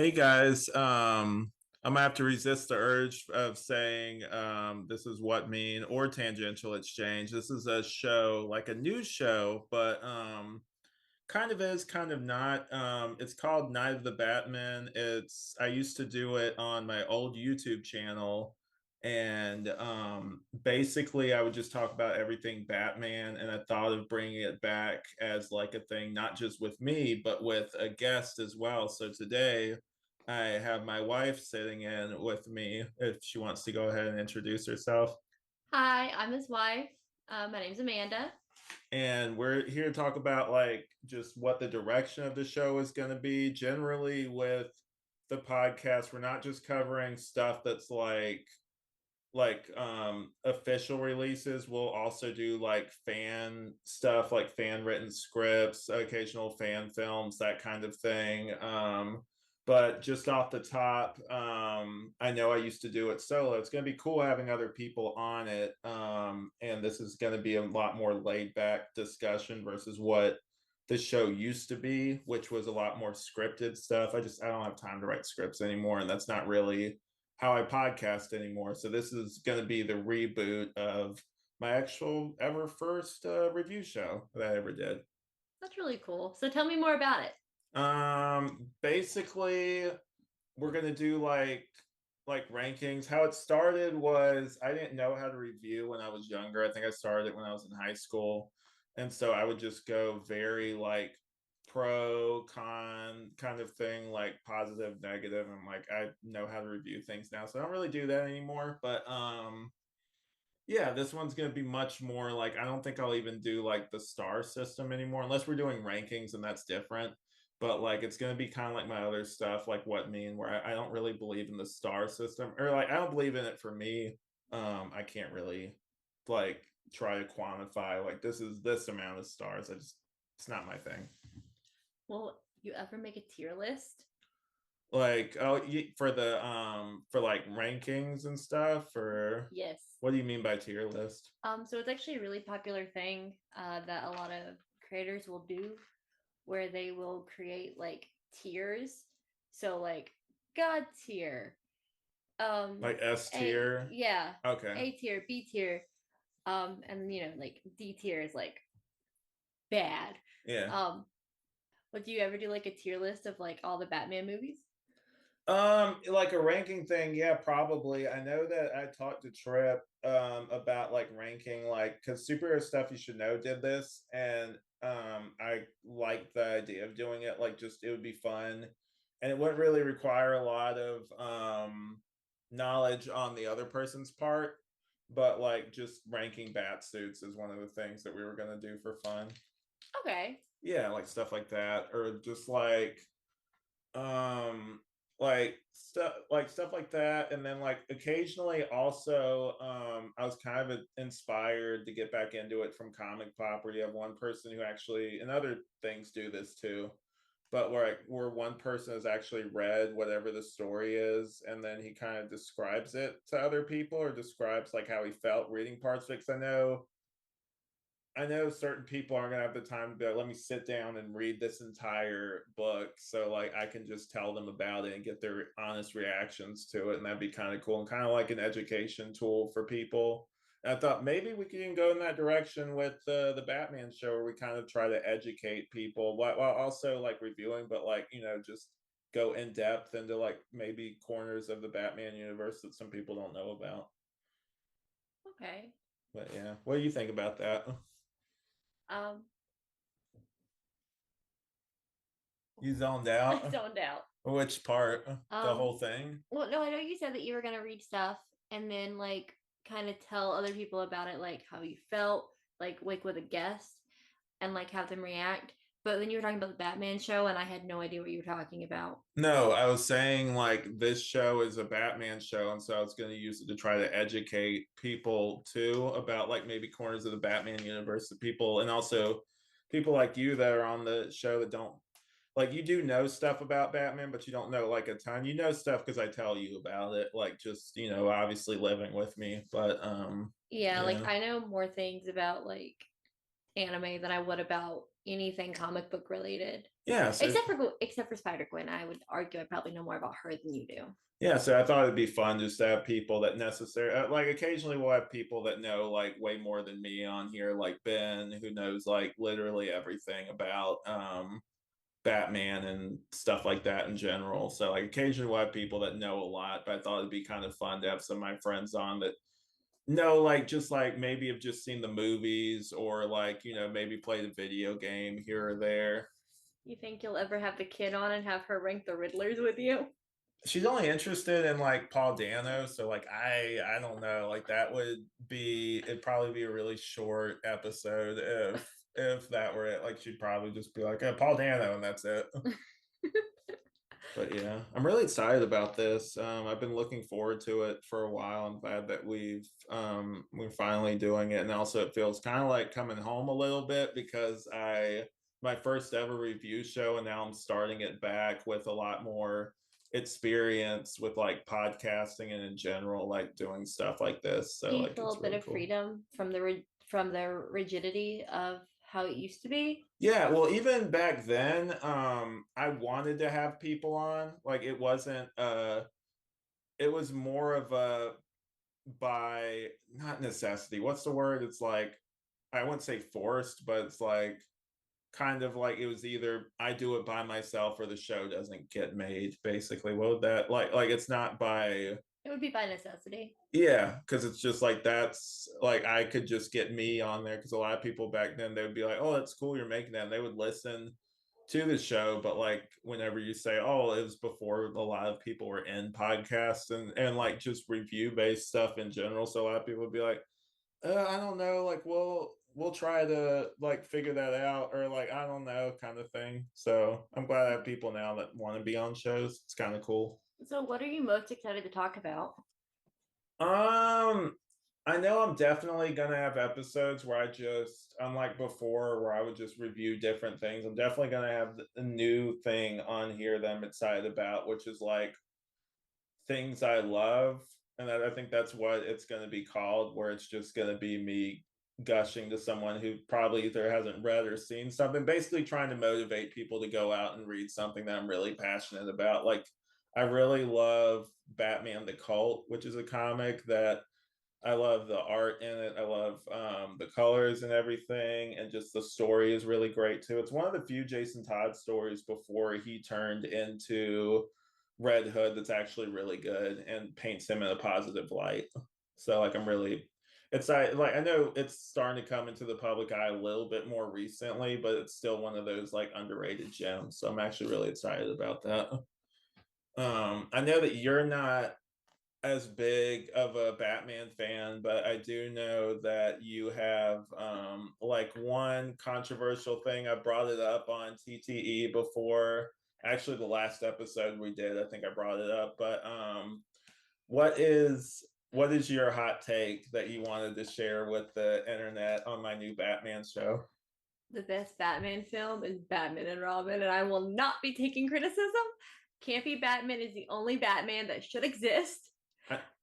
Hey guys, I'm gonna have to resist the urge of saying this is what mean or tangential exchange. This is a show, like a news show, but kind of is, kind of not. It's called Night of the Batman. I used to do it on my old YouTube channel, and basically I would just talk about everything Batman, and I thought of bringing it back as like a thing, not just with me, but with a guest as well. So today I have my wife sitting in with me if she wants to go ahead and introduce herself. Hi, I'm his wife. My name's Amanda. And we're here to talk about like just what the direction of the show is going to be. Generally, with the podcast, we're not just covering stuff that's like official releases. We'll also do like fan stuff, like fan written scripts, occasional fan films, that kind of thing. But just off the top, I know I used to do it solo. It's going to be cool having other people on it. And this is going to be a lot more laid back discussion versus what the show used to be, which was a lot more scripted stuff. I don't have time to write scripts anymore, and that's not really how I podcast anymore. So this is going to be the reboot of my actual ever first review show that I ever did. That's really cool. So tell me more about it. Basically, we're gonna do like rankings. How it started was I didn't know how to review when I was younger. I think I started it when I was in high school, and so I would just go very like pro con kind of thing, like positive, negative, and like I know how to review things now, so I don't really do that anymore. But yeah, this one's going to be much more like I don't think I'll even do like the star system anymore unless we're doing rankings and that's different. But like it's going to be kind of like my other stuff, like what mean, where I don't really believe in the star system or like I don't believe in it for me. I can't really like try to quantify like this is this amount of stars. It's not my thing. Will you ever make a tier list? Like oh for the for like rankings and stuff or Yes. what do you mean by tier list? So it's actually a really popular thing that a lot of creators will do where they will create like tiers. So like God tier, Like S A tier? yeah, Okay. A tier, B tier, and like D tier is like bad. Yeah. Um, would you ever do like a tier list of like all the Batman movies? Like a ranking thing, yeah, probably. I know that I talked to Trip about like ranking like because superhero stuff you should know did this and I like the idea of doing it like just it would be fun and it wouldn't really require a lot of knowledge on the other person's part, but like just ranking bat suits is one of the things that we were gonna do for fun. Okay. Yeah, like stuff like that, or just um like stuff like that, and then like occasionally also I was kind of inspired to get back into it from comic pop where you have one person who actually, and other things do this too, but where one person has actually read whatever the story is and then he kind of describes it to other people or describes like how he felt reading parts of it. 'Cause I know certain people aren't gonna have the time to be like, let me sit down and read this entire book. So like I can just tell them about it and get their honest reactions to it. And that'd be kind of cool and kind of like an education tool for people. And I thought maybe we could even go in that direction with the Batman show where we kind of try to educate people while also like reviewing, but like, just go in depth into like maybe corners of the Batman universe that some people don't know about. Okay. But yeah, what do you think about that? Um, You zoned I out? zoned out. Which part? The Um, whole thing? well, no, I know you said that you were gonna read stuff and then like kind of tell other people about it, like how you felt, like with a guest, and like have them react. But then you were talking about the Batman show, and I had no idea what you were talking about. No, I was saying like this show is a Batman show, and so I was going to use it to try to educate people too about like maybe corners of the Batman universe that people, and also people like you that are on the show that don't like you do know stuff about Batman, but you don't know like a ton. You know stuff because I tell you about it, like just obviously living with me. But Yeah, like yeah, I know more things about like anime than I would about anything comic book related. Yeah, so Except for Spider Gwen, I would argue I probably know more about her than you do. yeah, so I thought it'd be fun just to have people that necessarily like occasionally we'll have people that know like way more than me on here, like Ben, who knows like literally everything about Batman and stuff like that in general. So like occasionally we'll have people that know a lot, but I thought it'd be kind of fun to have some of my friends on that know like just like maybe have just seen the movies or like, maybe played a video game here or there. You think you'll ever have the kid on and have her rank the Riddlers with you? She's only interested in like Paul Dano, so like I don't know, like that would be it'd probably be a really short episode if that were it. Like she'd probably just be like, Paul Dano, and that's it. But yeah, I'm really excited about this. I've been looking forward to it for a while. I'm glad that we're finally doing it, and also it feels kind of like coming home a little bit because I my first ever review show, and now I'm starting it back with a lot more experience with like podcasting and in general, like doing stuff like this. Do So you like feel it's a bit really of cool. freedom from from the rigidity of how it used to be? Yeah, well, even back then, I wanted to have people on. Like it was more of a by not necessity. What's the word? It's like I wouldn't say forced, but it's like kind of like it was either I do it by myself or the show doesn't get made, basically. What would that like it's not by It would be by necessity. yeah, because it's just like that's like I could just get me on there because a lot of people back then they would be like, "Oh, that's cool, you're making that." And they would listen to the show, but like whenever you say, "Oh, it was before a lot of people were in podcasts and like just review based stuff in general," so a lot of people would be like, I don't know, like we'll try to like figure that out or like I don't know kind of thing. So I'm glad I have people now that want to be on shows. It's kind of cool. So, what are you most excited to talk about? Um, I know I'm definitely gonna have episodes where unlike before, where I would just review different things. I'm definitely gonna have a new thing on here that I'm excited about, which is like things I love. And I think that's what it's gonna be called, where it's just gonna be me gushing to someone who probably either hasn't read or seen something, basically trying to motivate people to go out and read something that I'm really passionate about. Like I really love Batman the Cult, which is a comic that I love the art in it. I love the colors and everything, and just the story is really great too. It's one of the few Jason Todd stories before he turned into Red Hood that's actually really good and paints him in a positive light. So like I'm really it's like I know it's starting to come into the public eye a little bit more recently, but it's still one of those like underrated gems. So I'm actually really excited about that. I know that you're not as big of a Batman fan, but I do know that you have like one controversial thing. I brought it up on TTE before. Actually, the last episode we did, I think I brought it up. But what is your hot take that you wanted to share with the internet on my new Batman show? The best Batman film is Batman and Robin, and I will not be taking criticism. Campy Batman is the only Batman that should exist.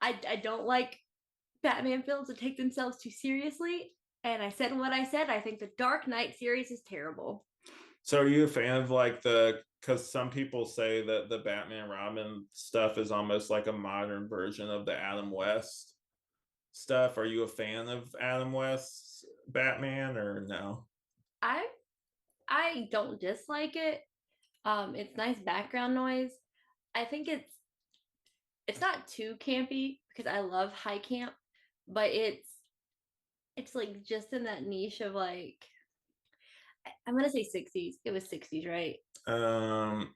I, I don't like Batman films that take themselves too seriously. And I said what I said. I think the Dark Knight series is terrible. so are you a fan of like the because some people say that the Batman Robin stuff is almost like a modern version of the Adam West stuff. Are you a fan of Adam West's Batman or no? I I don't dislike it. It's nice background noise. I think it's not too campy because I love high camp, but it's like just in that niche of like I'm gonna say 60s. It was 60s, right?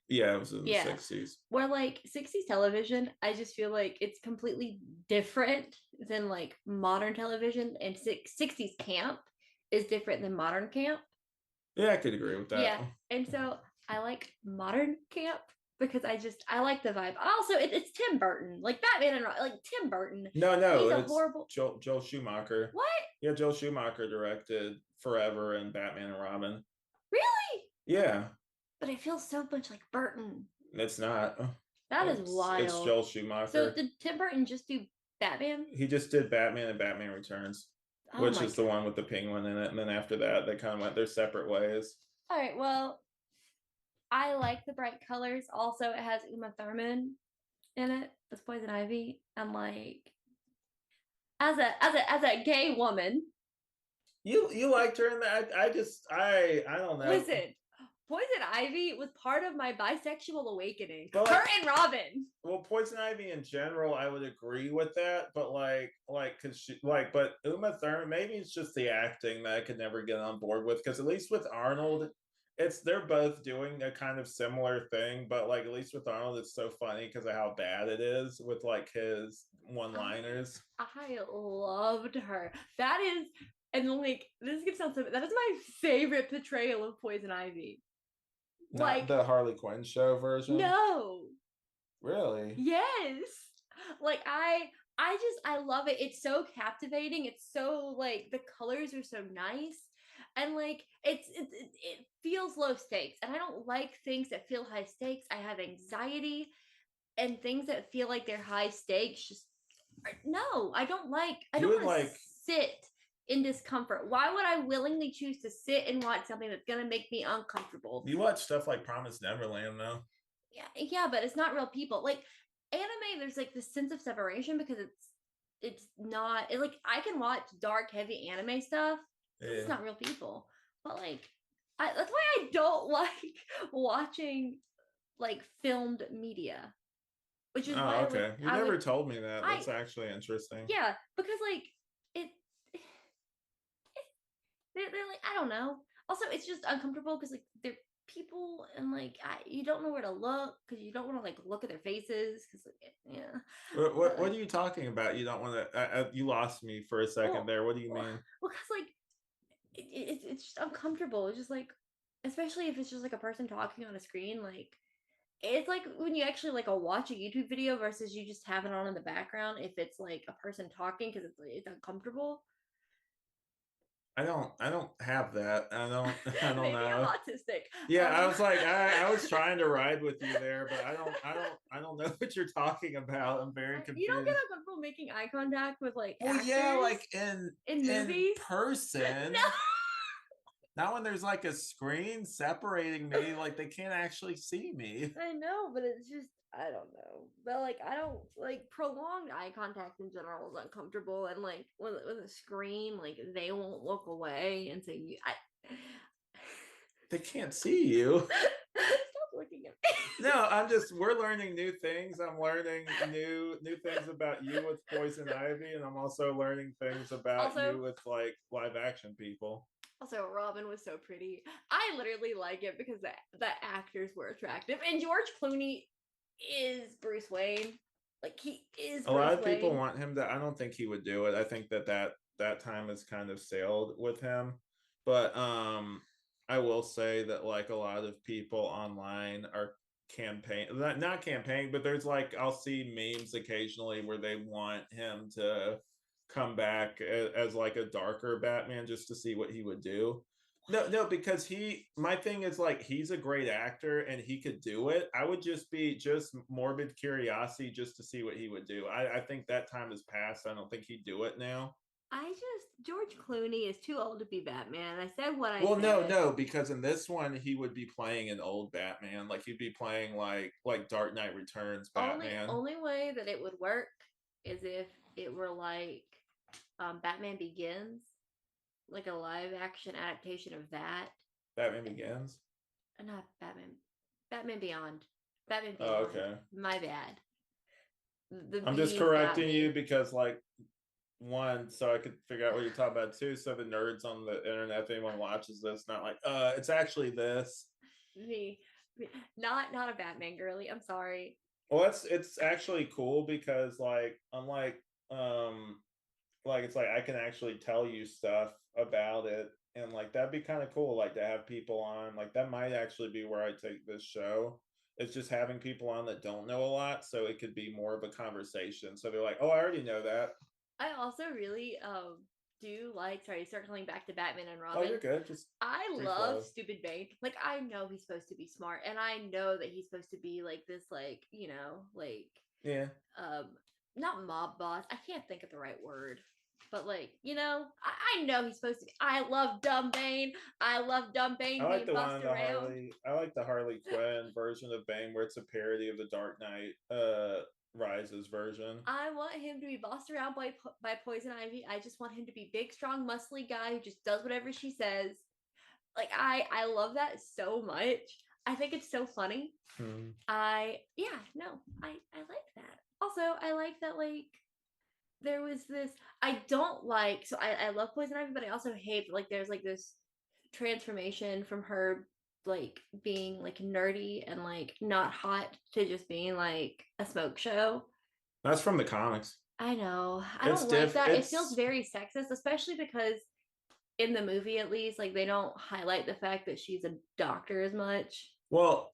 Yeah, it was in the Yeah. 60s. Where like 60s television, I just feel like it's completely different than like modern television, and 60s camp is different than modern camp. Yeah, I could agree with Yeah. that. And so I like modern camp because I like the vibe. Also, it's Tim Burton, like Batman and like Tim Burton. No, He's a it's horrible. Joel Schumacher. What? Yeah, Joel Schumacher directed Forever and Batman and Robin. Really? Yeah, But I feel so much like Burton. it's not. That is It's wild. Joel So Schumacher. did Tim Burton just do Batman? He just did Batman and Batman Returns, Oh which my is the god. one with the penguin in it. And then after that, they kind of went their separate ways. All right, well, I like the bright colors. Also, it has Uma Thurman in it as Poison Ivy. And like as a gay woman, You liked her in that? I don't know. listen, Poison Ivy was part of my bisexual awakening. But Her like, and Robin. well, Poison Ivy in general, I would agree with that. But cause she but Uma Thurman, maybe it's just the acting that I could never get on board with. Because at least with Arnold, they're both doing a kind of similar thing. But like at least with Arnold, it's so funny because of how bad it is with like his one-liners. I loved her. That is, and like this is gonna sound so. That is my favorite portrayal of Poison Ivy. Not Like, the Harley Quinn show version. no, Really? yes, like I love it. It's so captivating. It's so like the colors are so nice, and like it feels low stakes. And I don't like things that feel high stakes. I have anxiety, and things that feel like they're high stakes just no, I You don't would want to like sit in discomfort. Why would I willingly choose to sit and watch something that's going to make me uncomfortable? you watch stuff like Promise Neverland though. Yeah, but it's not real people. Like anime, there's like this sense of separation because it's not like I can watch dark, heavy anime stuff because it's Yeah. not real people. But like that's why I don't like watching like filmed media, which is why Oh, okay. You I never would told me that. That's I actually interesting. yeah, because like it they're like I don't know. Also, it's just uncomfortable because like they're people and like you don't know where to look because you don't want to like look at their faces because like, yeah. What are you talking about? You don't want to. You lost me for a second Well, there. What do you well, mean? because like it's just uncomfortable. It's just like especially if it's just like a person talking on a screen like. It's like when you actually like watch a YouTube video versus you just have it on in the background if it's like a person talking because it's uncomfortable. I don't have that. I don't. I don't Maybe I'm know. autistic. Yeah, I was like, I was trying to ride with you there, but I don't know what you're talking about. I'm very You don't get confused. uncomfortable making eye contact with like Well, yeah, actors like in in movies. person. No, Not when there's like a screen separating me, like they can't actually see me. I know, but it's just I don't know. But like I don't like prolonged eye contact in general is uncomfortable, and like with a screen, like they won't look away, and so you I They can't see you. stop looking at me. No, we're learning new things. I'm learning new things about you with Poison Ivy, and I'm also learning things about you Also, with like live action people. Also, Robin was so pretty. I literally like it because the actors were attractive, and George Clooney is Bruce Wayne. Like he is A lot Bruce of people Wayne. want him to. I don't think he would do it. I think that time has kind of sailed with him. But I will say that like a lot of people online are campaign not campaign, but there's like I'll see memes occasionally where they want him to come back as like a darker Batman just to see what he would do. No, because my thing is like he's a great actor and he could do it. I would just be just morbid curiosity just to see what he would do. I think that time has passed. I don't think he'd do it now. George Clooney is too old to be Batman. I said what I Well, no, said. no, because in this one he would be playing an old Batman. Like he'd be playing like Dark Knight Returns Batman. Only way that it would work is if it were like Batman Begins, like a live action adaptation of that. Batman Begins. Not Batman. Batman Beyond. Batman Oh, Beyond. okay. My bad. The I'm just bees got correcting you me. because like one, so I could figure out what you're talking about. Two, so the nerds on the internet, if anyone watches this, not like, it's actually this. Me. Not a Batman girly. I'm sorry. Well, it's actually cool because like unlike like it's like I can actually tell you stuff about it, and like that'd be kind of cool, like to have people on. Like that might actually be where I take this show. It's just having people on that don't know a lot, so it could be more of a conversation. So they're like, "Oh, I already know that." I also really do like sorry, circling back to Batman and Oh, you're Robin. good. Just I free love flow. stupid Bane. Like I know he's supposed to be smart and I know that he's supposed to be like this like, like Yeah. um not mob boss. I can't think of the right word. But like, I know he's supposed to be. I love Dumb Bane. I love Dumb I Bane like being the one in bossed the around. Harley. I like the Harley Quinn version of Bane, where it's a parody of the Dark Knight Rises version. I want him to be bossed around by Poison Ivy. I just want him to be big, strong, muscly guy who just does whatever she says. Like I love that so much. I think it's so funny. Hmm. I like that. Also, I like that like there was this I don't like so I love Poison Ivy, but I also hate like there's like this transformation from her like being like nerdy and like not hot to just being like a smoke show. That's from the comics. I know. I It's don't like diff. that. It feels It's very sexist, especially because in the movie at least, like they don't highlight the fact that she's a doctor as much. well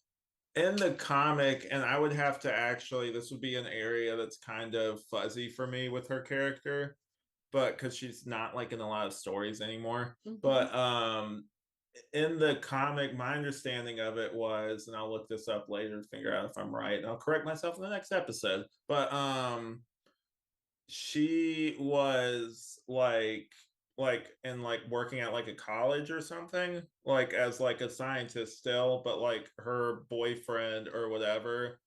in the comic, and I would have to actually. This would be an area that's kind of fuzzy for me with her character, but because she's not like in a lot of stories anymore. Mm-hmm. But in the comic, my understanding of it was, and I'll look this up later to figure out if I'm right, and I'll correct myself in the next episode. But she was like in like working at like a college or something, like as like a scientist still, but like her boyfriend or whatever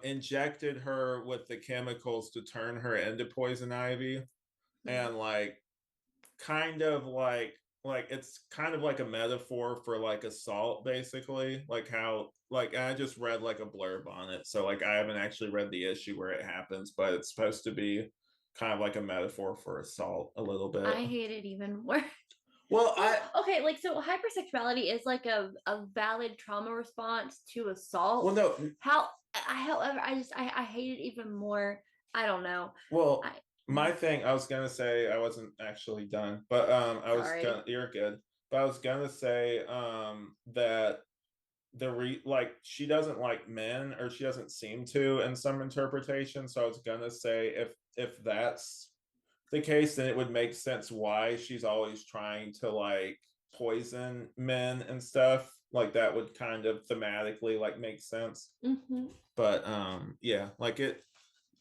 injected her with the chemicals to turn her into poison ivy, and like kind of like it's kind of like a metaphor for like assault, basically, like how like I just read like a blurb on it, so like I haven't actually read the issue where it happens, but it's supposed to be kind of like a metaphor for assault a little bit. I hate it even more. Well, Well, I okay, like so hypersexuality is like a valid trauma response to well assault. no However, I hate it even more. I don't know. well I my thing, I was gonna say, I wasn't actually done, but I was gonna, sorry. you're good, but I was gonna say that like she doesn't like men, or she doesn't seem to in some interpretation, so I was gonna say if that's the case, then it would make sense why she's always trying to like poison men and stuff, like that would kind of thematically like make sense. Hmm. But yeah, like it,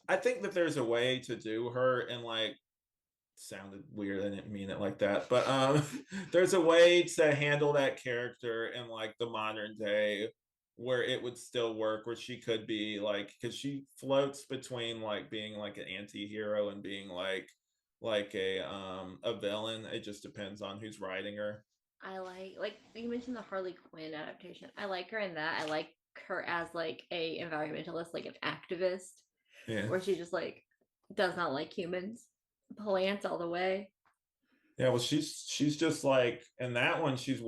I think that there's a way to do her, and like sounded weird, I didn't mean it like that, but there's a way to handle that character in like the modern day where it would still work, where she could be like, because she floats between like being like an anti-hero and being like a villain. It just depends on who's writing her. I like you mentioned the Harley Quinn adaptation. I like her in that. I like her as like a environmentalist, like an activist, Yeah. where she just like does not like humans. Plants all the way. Yeah, well, she's just like in that one, she's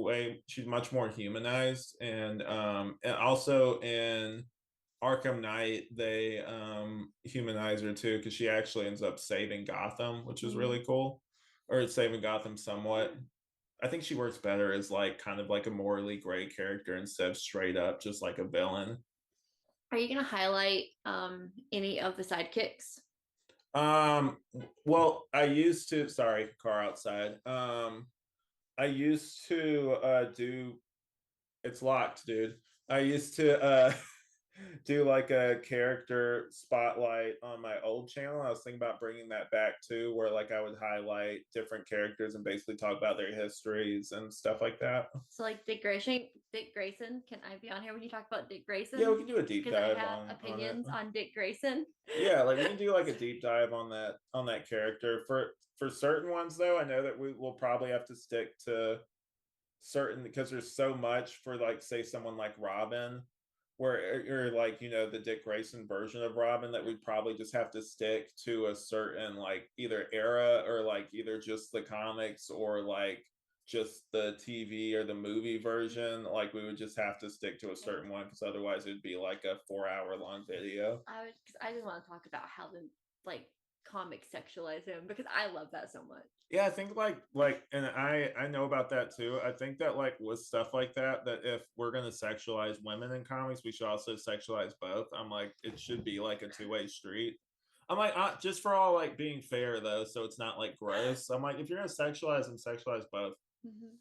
much more humanized, and also in Arkham Knight, they humanize her too, because she actually ends up saving Gotham, which is Mhm. really cool. Or saving Gotham somewhat. I think she works better as like kind of like a morally gray character instead of straight up just like a villain. Are you gonna highlight any of the sidekicks? Um, well, I used to, sorry, car outside. I used to do, it's locked, dude. I used to do like a character spotlight on my old channel. I was thinking about bringing that back too, where like I would highlight different characters and basically talk about their histories and stuff like that. So like Dick Grayson. Can I be on here when you talk about Dick Yeah, we Grayson? can do a deep Because I dive have on it. opinions on Dick Grayson. Yeah, like we can do like a deep dive on that character. For certain ones though, I know that we will probably have to stick to certain, because there's so much for like say someone like Robin, where you're like, the Dick Grayson version of Robin, that we'd probably just have to stick to a certain like either era, or like either just the comics, or like just the TV or the movie version. Like we would just have to stick to a certain one, because otherwise it'd be like a 4 hour long video. Because I just want to talk about how the like comics sexualize him because I love that so much. Yeah, I think and I know about that too. I think that like with stuff like that, that if we're gonna sexualize women in comics, we should also sexualize both. I'm like, it should be like a two-way street. I'm like, just for all like being fair though, so it's not like gross. I'm like, if you're gonna sexualize them, sexualize both. Mhm.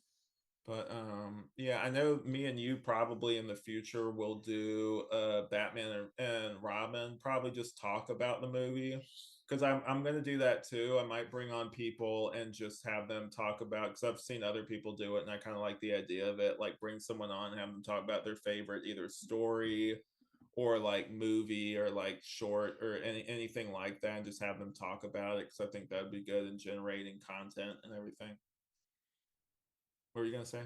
But yeah, I know me and you probably in the future will do Batman and Robin, probably just talk about the movie. Because I'm gonna do that too. I might bring on people and just have them talk about, because I've seen other people do it and I kind of like the idea of it. Like bring someone on and have them talk about their favorite either story or like movie or like short or anything like that, and just have them talk about it because I think that'd be good in generating content and everything. What were you gonna say?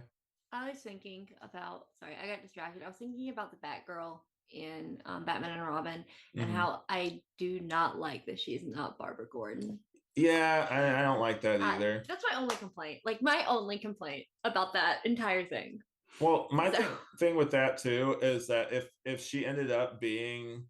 I was thinking about, sorry, I got distracted. I was thinking about the Batgirl in Batman and Robin, and Hmm. how I do not like that she's not Barbara Gordon. Yeah, I don't like that either. That's my only complaint. Like my only complaint about that entire thing. Well, my So thing with that too is that if she ended up being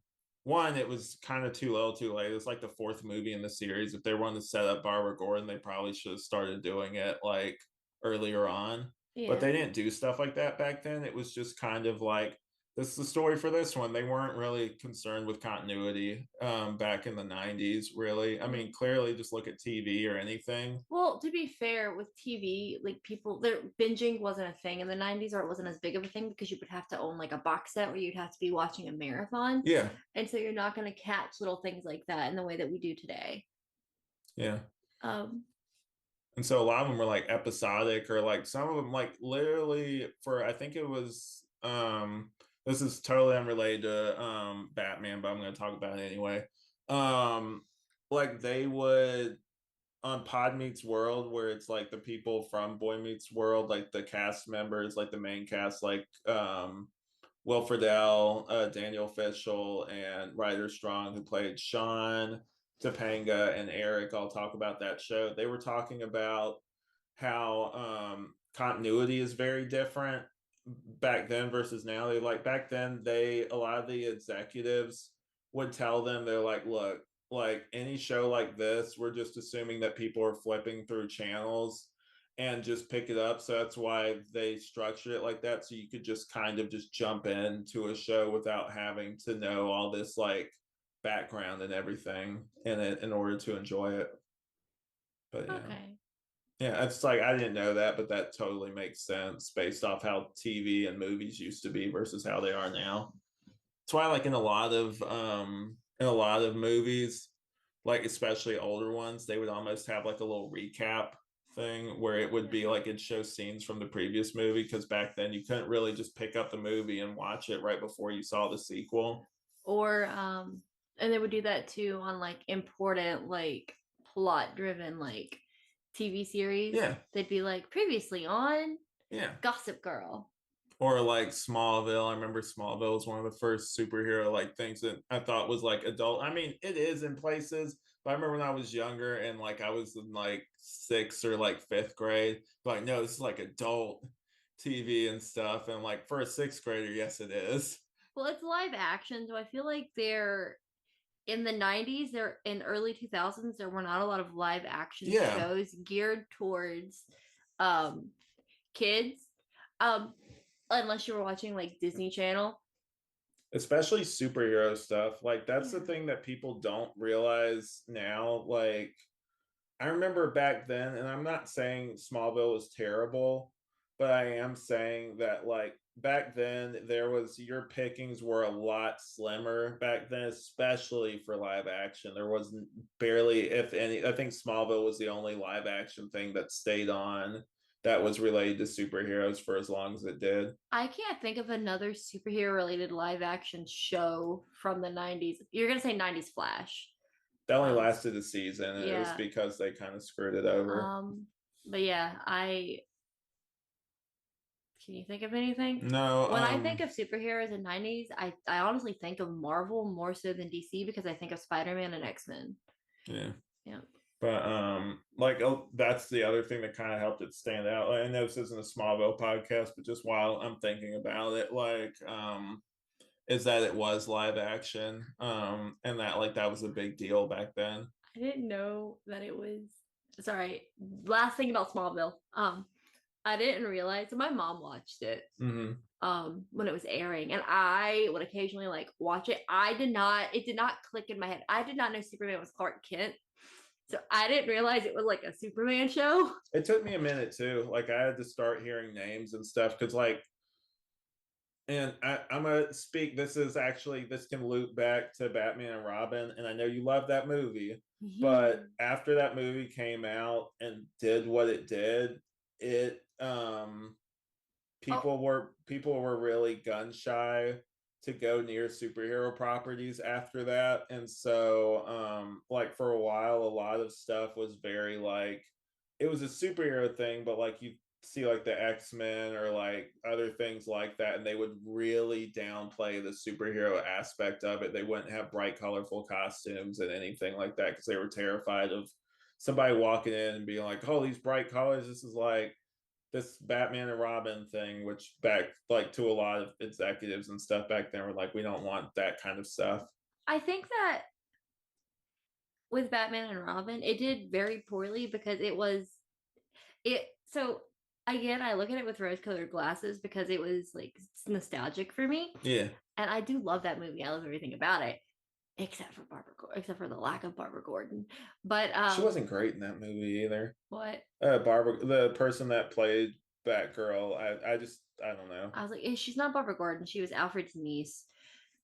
one, it was kind of too little, too late. It's like the fourth movie in the series. If they wanted to set up Barbara Gordon, they probably should have started doing it like earlier on. But yeah. they didn't do stuff like that back then. It was just kind of like this is the story for this one. They weren't really concerned with continuity back in the 90s, really. I Yeah. mean, clearly just look at TV or anything. Well, to be fair, with TV, like people, their binging wasn't a thing in the 90s, or it wasn't as big of a thing because you would have to own like a box set where you'd have to be watching a marathon. Yeah, And so you're not going to catch little things like that in the way that we do today. yeah. Um, And so a lot of them were like episodic, or like some of them like literally for I think it was this is totally unrelated to Batman, but I'm gonna talk about it anyway. Um like they would on Pod Meets World, where it's like the people from Boy Meets World, like the cast members, like the main cast, like Will Friedle, Daniel Fishel, and Ryder Strong, who played Sean, Topanga, and Eric, all talk about that show. They were talking about how continuity is very different back then versus now. They like back then, they a lot of the executives would tell them they're like, look, like any show like this, we're just assuming that people are flipping through channels and just pick it up. So that's why they structured it like that. So you could just kind of just jump into a show without having to know all this like background and everything in it in order to enjoy it. But yeah. okay. Yeah, it's like I didn't know that, but that totally makes sense based off how TV and movies used to be versus how they are now. That's why like in a lot of movies, like especially older ones, they would almost have like a little recap thing where it would be Yeah. like it shows scenes from the previous movie because back then you couldn't really just pick up the movie and watch it right before you saw the sequel. Or and they would do that too on like important like plot driven like TV series. Yeah, They'd be like previously on yeah. Gossip Girl. Or like Smallville. I remember Smallville was one of the first superhero like things that I thought was like adult. I mean, it is in places, but I remember when I was younger and like I was in like sixth or like fifth grade, like no, this is like adult TV and stuff. And like for a sixth grader, yes, it is. Well, it's live action, so I feel like they're in the 90s, they're in early 2000s, there were not a lot of live action Yeah, shows geared towards um kids. Um unless you were watching like Disney Channel. especially superhero stuff. Like that's the Yeah. thing that people don't realize now. Like I remember back then, and I'm not saying Smallville was terrible, but I am saying that like back then there was your pickings were a lot slimmer back then, especially for live action. There wasn't barely, if any. I think Smallville was the only live action thing that stayed on that was related to superheroes for as long as it did. I can't think of another superhero related live action show from the 90s. You're going to say 90s Flash. That only Um lasted a season, and it was yeah. because they kind of screwed it over. Um but yeah, I can you think of anything? No, When I think of superheroes in 90s, I honestly think of Marvel more so than DC because I think of Spider-Man and X-Men. yeah. Yeah. But like oh, that's the other thing that kind of helped it stand out. Like, I know this isn't a Smallville podcast, but just while I'm thinking about it, like is that it was live action, and that like that was a big deal back then. I didn't know that it was. Sorry. Last thing about Smallville. I didn't realize. So my mom watched it Hmm. when it was airing, and I would occasionally like watch it. I did not. It did not click in my head. I did not know Superman was Clark Kent So I didn't realize it was like a Superman show. It took me a minute too. Like I had to start hearing names and stuff because like, and I'm gonna speak. This is actually this can loop back to Batman and Robin, and I know you love that movie, but after that movie came out and did what it did, it Oh, people were really gun shy to go near superhero properties after that, and so like for a while a lot of stuff was very like it was a superhero thing, but like you see like the X-Men or like other things like that, and they would really downplay the superhero aspect of it. They wouldn't have bright colorful costumes and anything like that because they were terrified of somebody walking in and being like, oh, these bright colors, this is like this Batman and Robin thing, which back like to a lot of executives and stuff back then were like, we don't want that kind of stuff. I think that with Batman and Robin, it did very poorly because it. So again, I look at it with rose-colored glasses because it was like nostalgic for me, Yeah, and I do love that movie. I love everything about it, except for the lack of Barbara Gordon. But she wasn't great in that movie either. what Barbara, the person that played Batgirl, I don't know. I was like, she's not Barbara Gordon. She was Alfred's niece.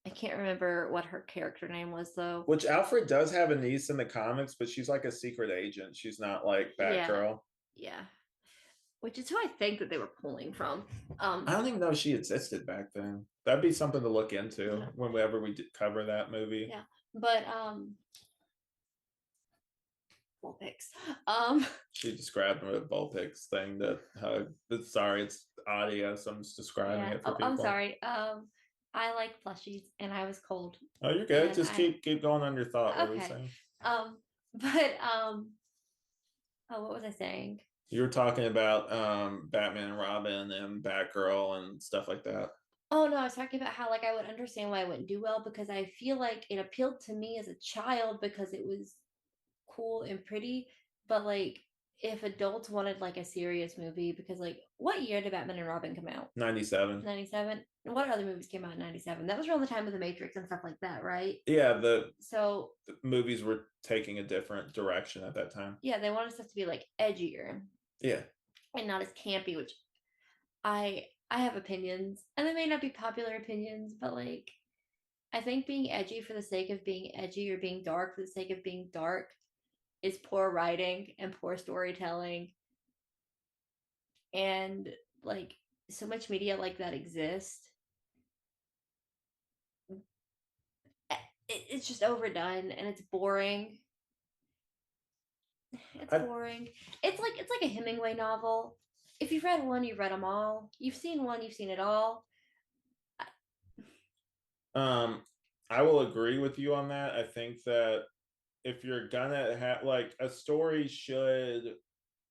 I can't remember what her character name was though. Which Alfred does have a niece in the comics, but she's like a secret agent. She's not like Yeah, Batgirl. yeah. Which is who I think that they were pulling from. I don't even know if she existed back then. That'd be something to look into Yeah. whenever we cover that movie. Yeah. But well, picks. Um, She described the Vulpix thing that sorry, it's audio, so I'm just describing yeah. it for Oh, I'm people. sorry. I like plushies, and I was cold, Oh, you're good. and Just I keep going on your thought. What were you okay. saying? But oh, what was I saying? You were talking about Batman and Robin and Batgirl and stuff like that. Oh no, I was talking about how like I would understand why it wouldn't do well because I feel like it appealed to me as a child because it was cool and pretty, but like if adults wanted like a serious movie, because like what year did Batman and Robin come out? 97. 97. What other movies came out in 97? That was around the time of the Matrix and stuff like that, right? Yeah, So the movies were taking a different direction at that time. yeah, they wanted stuff to be like edgier Yeah. and not as campy, which I have opinions, and they may not be popular opinions, but like I think being edgy for the sake of being edgy or being dark for the sake of being dark is poor writing and poor storytelling, and like so much media like that exists. It's just overdone and it's boring. It's I boring. It's like a Hemingway novel. If you've read one, you've read them all. You've seen one, you've seen it all. um I will agree with you on that. I think that if you're gonna have like a story should,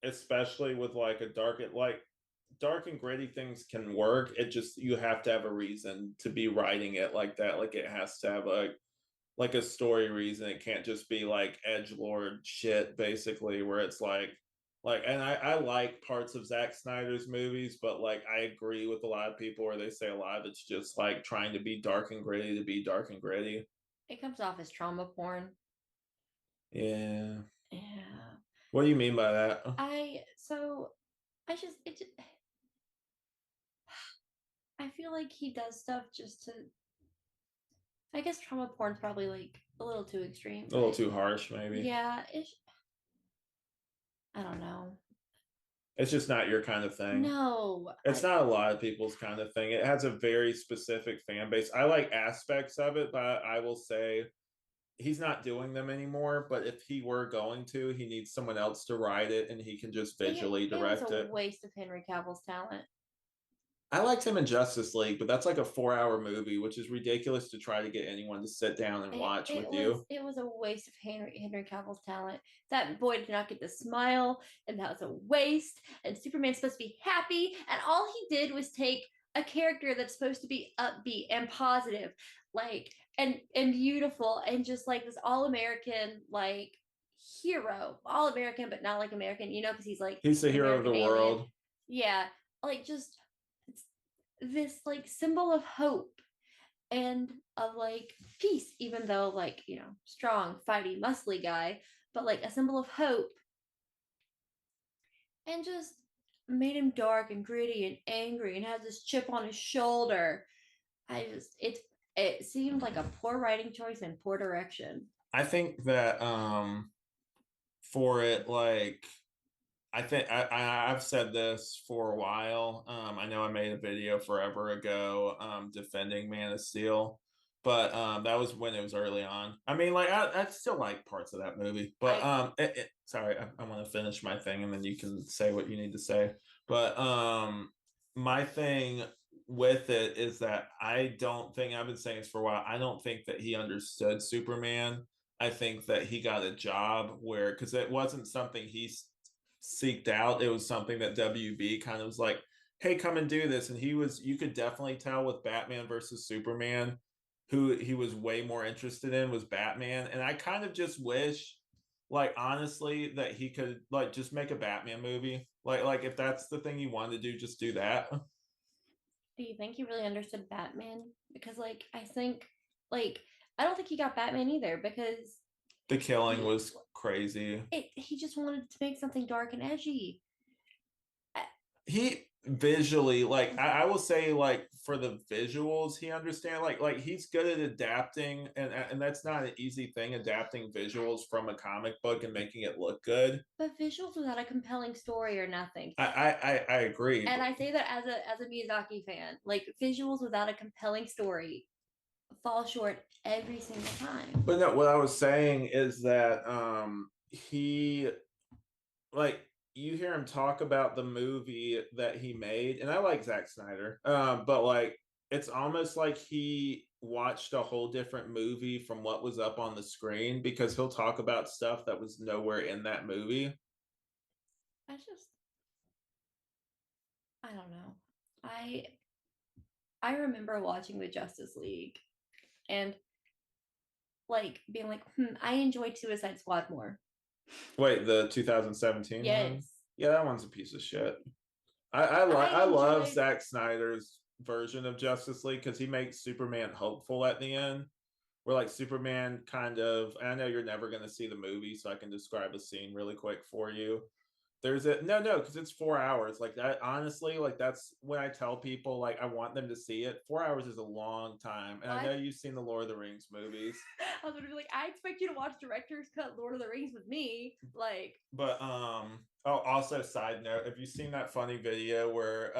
especially with like a dark and gritty things can work. It just you have to have a reason to be writing it like that. Like it has to have like a story reason. It can't just be like edge lord shit basically where it's like and I like parts of Zack Snyder's movies, but like I agree with a lot of people where they say a lot of it's just like trying to be dark and gritty to be dark and gritty. It comes off as trauma porn. Yeah. Yeah. What do you mean by that? I so I just I feel like he does stuff just to, I guess trauma porn's probably like a little too extreme, A little but too harsh, maybe. yeah, I don't know. It's just not your kind of thing. No, It's not a lot of people's kind of thing. It has a very specific fan base. I like aspects of it, but I will say he's not doing them anymore. But if he were going to, he needs someone else to write it and he can just visually it was direct a it. waste of Henry Cavill's talent. I liked him in Justice League, but that's like a 4 hour movie, which is ridiculous to try to get anyone to sit down and watch with you. It was a waste of Henry Cavill's talent. That boy did not get the smile, and that was a waste. And Superman's supposed to be happy, and all he did was take a character that's supposed to be upbeat and positive, like and beautiful, and just like this all American like hero, all American but not like American, you know, because he's like He's the an hero of the American alien. world. Yeah, like just this like symbol of hope, and of like peace, even though like, strong, fighty, muscly guy, but like a symbol of hope, and just made him dark and gritty and angry and has this chip on his shoulder. It seemed like a poor writing choice and poor direction. I think that for it, like I've said this for a while. I know I made a video forever ago defending Man of Steel, but that was when it was early on. I mean, like I still like parts of that movie, but I sorry, I want to finish my thing and then you can say what you need to say. But my thing with it is that I don't think I've been saying this for a while. I don't think that he understood Superman. I think that he got a job where because it wasn't something he seeked out. It was something that WB kind of was like, hey, come and do this. And you could definitely tell with Batman versus Superman, who he was way more interested in was Batman. And I kind of just wish, like, honestly, that he could, like, just make a Batman movie. Like if that's the thing he wanted to do, just do that. Do you think he really understood Batman? Because like I think like I don't think he got Batman either because The killing he was crazy. he just wanted to make something dark and edgy. He visually I will say like for the visuals he understand like he's good at adapting and that's not an easy thing adapting visuals from a comic book and making it look good. But visuals without a compelling story are nothing. I agree, And I say that as a Miyazaki fan, like visuals without a compelling story fall short every single time. but no, what I was saying is that he like you hear him talk about the movie that he made, and I like Zack Snyder, but like it's almost like he watched a whole different movie from what was up on the screen because he'll talk about stuff that was nowhere in that movie. I just I don't know. I I remember watching the Justice League and like being like, I enjoyed Suicide Squad more. Wait, the 2017 one? Yes. Yeah, that one's a piece of shit. I I love enjoyed Zack Snyder's version of Justice League because he makes Superman hopeful at the end. Where like Superman kind of, I know you're never going to see the movie, so I can describe a scene really quick for you. There's a no, because it's 4 hours. Like that, honestly, like that's when I tell people like I want them to see it. 4 hours is a long time, and I know I you've seen the Lord of the Rings movies, I was gonna be like, I expect you to watch director's cut Lord of the Rings with me. Like, but oh, also side note, have you seen that funny video where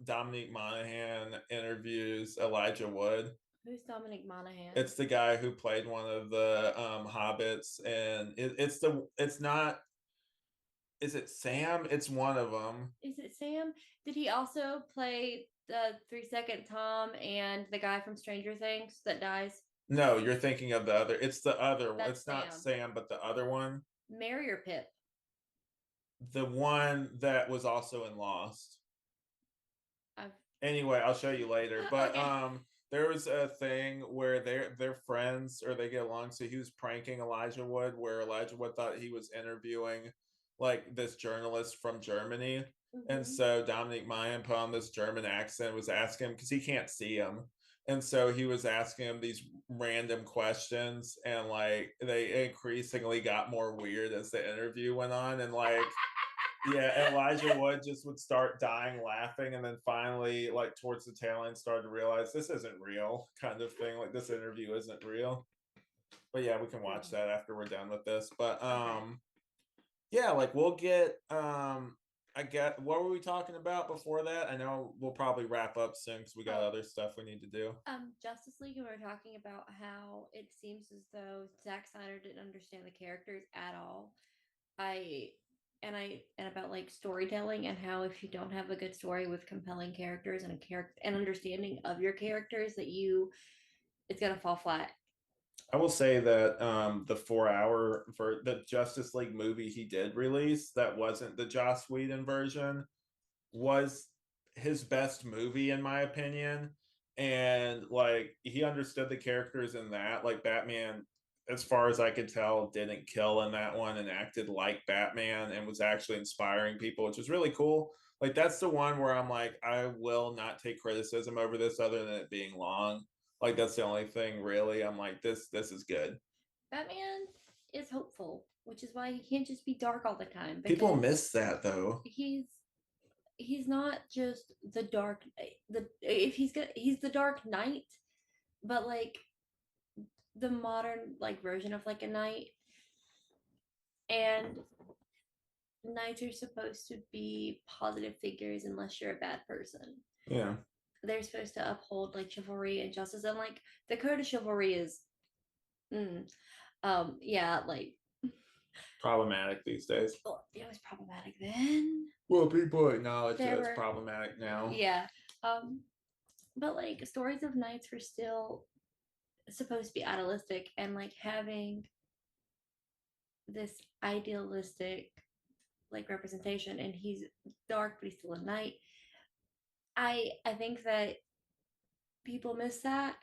Dominique Monaghan interviews Elijah Wood? who's Dominic Monaghan? It's the guy who played one of the hobbits, and it's not. Is it Sam? It's one of them. Is it Sam? Did he also play the 3 Second Tom and the guy from Stranger Things that dies? No, you're thinking of the other. It's the other one. That's It's not Sam. Sam, but the other one. Mary or Pip? The one that was also in Lost. I've Anyway, I'll show you later. But okay. there was a thing where they're friends or they get along. So he was pranking Elijah Wood, where Elijah Wood thought he was interviewing like this journalist from Germany. And Mm-hmm. so Dominic Mayan put on this German accent, was asking him because he can't see him. And so he was asking him these random questions, and like they increasingly got more weird as the interview went on. And like yeah, Elijah Wood just would start dying laughing, and then finally, like towards the tail end, started to realize this isn't real, kind of thing. Like this interview isn't real. But yeah, we can watch that after we're done with this. But Okay. yeah, like we'll get I get what were we talking about before that? I know we'll probably wrap up soon because we got Oh, other stuff we need to do. Justice League, and we are talking about how it seems as though Zack Snyder didn't understand the characters at all. I and about like storytelling and how if you don't have a good story with compelling characters and a character and understanding of your characters that you it's gonna fall flat. I will say that the 4 hour for the Justice League movie he did release that wasn't the Joss Whedon version was his best movie in my opinion, and like he understood the characters in that. Like Batman, as far as I could tell, didn't kill in that one and acted like Batman and was actually inspiring people, which was really cool. Like that's the one where I'm like, I will not take criticism over this other than it being long. Like that's the only thing really. I'm like, this is good. Batman is hopeful, which is why he can't just be dark all the time People because miss that though. he's not just the dark the if he's the Dark Knight, but like the modern like version of like a knight. And knights are supposed to be positive figures unless you're a bad person. Yeah. They're supposed to uphold like chivalry and justice, and like the code of chivalry is mm, yeah, like Problematic these days. well, it was problematic then. Well, people acknowledge There that it's were problematic now. yeah. But like stories of knights were still supposed to be idealistic and like having this idealistic like representation, and he's dark but he's still a knight. I think that people miss that,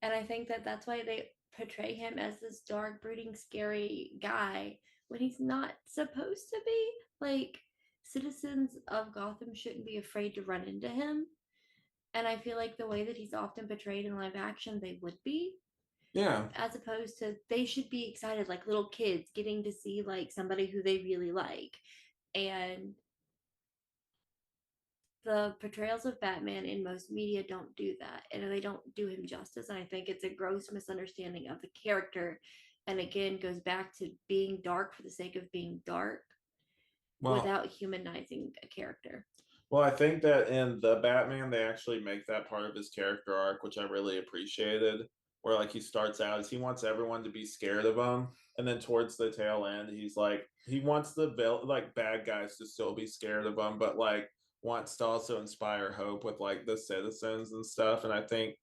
and I think that that's why they portray him as this dark, brooding, scary guy when he's not supposed to be. Like citizens of Gotham shouldn't be afraid to run into him, and I feel like the way that he's often portrayed in live action, they would be, Yeah. as opposed to they should be excited like little kids getting to see like somebody who they really like. And the portrayals of Batman in most media don't do that, and they don't do him justice. And I think it's a gross misunderstanding of the character. And again, goes back to being dark for the sake of being dark Well, without humanizing a character. well, I think that in the Batman, they actually make that part of his character arc, which I really appreciated. Where like he starts out as he wants everyone to be scared of him, and then towards the tail end, he's like he wants the like bad guys to still be scared of him, but like wants to also inspire hope with like the citizens and stuff. And I think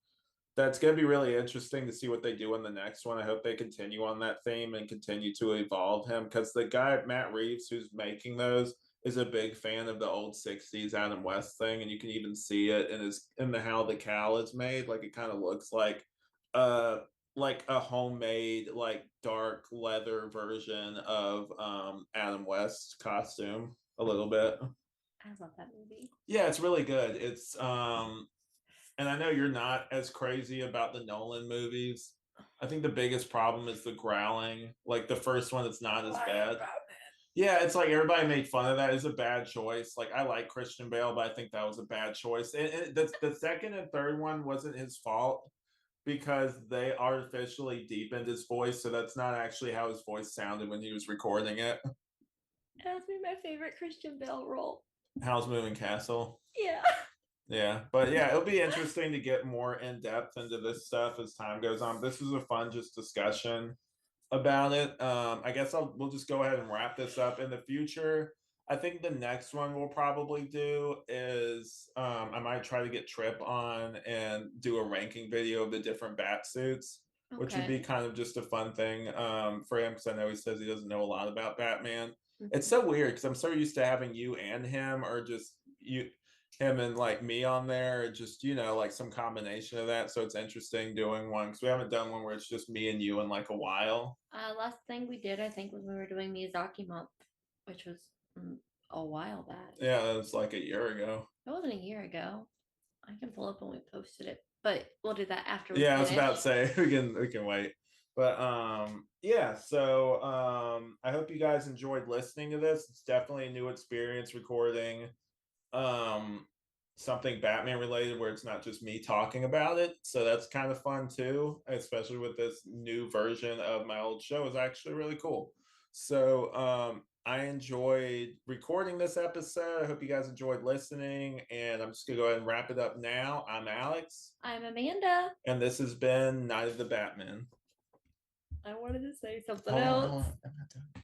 that's going to be really interesting to see what they do in the next one. I hope they continue on that theme and continue to evolve him because the guy Matt Reeves who's making those is a big fan of the old 60s Adam West thing, and you can even see it in his in the how the cowl is made. Like it kind of looks uh like a homemade like dark leather version of Adam West's costume a little bit. I love that movie. Yeah, it's really good. It's and I know you're not as crazy about the Nolan movies. I think the biggest problem is the growling. Like the first one, it's not as bad. Yeah, it's like everybody made fun of that. It's a bad choice. Like I like Christian Bale, but I think that was a bad choice. And the second and third one wasn't his fault because they artificially deepened his voice, so that's not actually how his voice sounded when he was recording it. That's been my favorite Christian Bale role. How's Moving Castle? Yeah. Yeah, but yeah, it'll be interesting to get more in depth into this stuff as time goes on. This was a fun just discussion about it. I guess we'll just go ahead and wrap this up. In the future, I think the next one we'll probably do is I might try to get Trip on and do a ranking video of the different bat suits, which would be Okay. kind of just a fun thing for him because I know he says he doesn't know a lot about Batman. It's Mhm. so weird because I'm so used to having you and him, or just you, him and like me on there, just like some combination of that. So it's interesting doing one because we haven't done one where it's just me and you in like a while. Last thing we did, I think, was when we were doing Miyazaki month, which was a while back. Yeah, that was like a year ago. It wasn't a year ago. I can pull up when we posted it, but we'll do that after we Yeah, I was finish. about to say we can wait. But yeah, so I hope you guys enjoyed listening to this. It's definitely a new experience recording um something Batman related where it's not just me talking about it. So that's kind of fun too, especially with this new version of my old show. Is actually really cool. So I enjoyed recording this episode. I hope you guys enjoyed listening, and I'm just gonna go ahead and wrap it up now. I'm Alex, I'm Amanda. and this has been Night of the Batman. I wanted to say something Oh, else. I'm not done.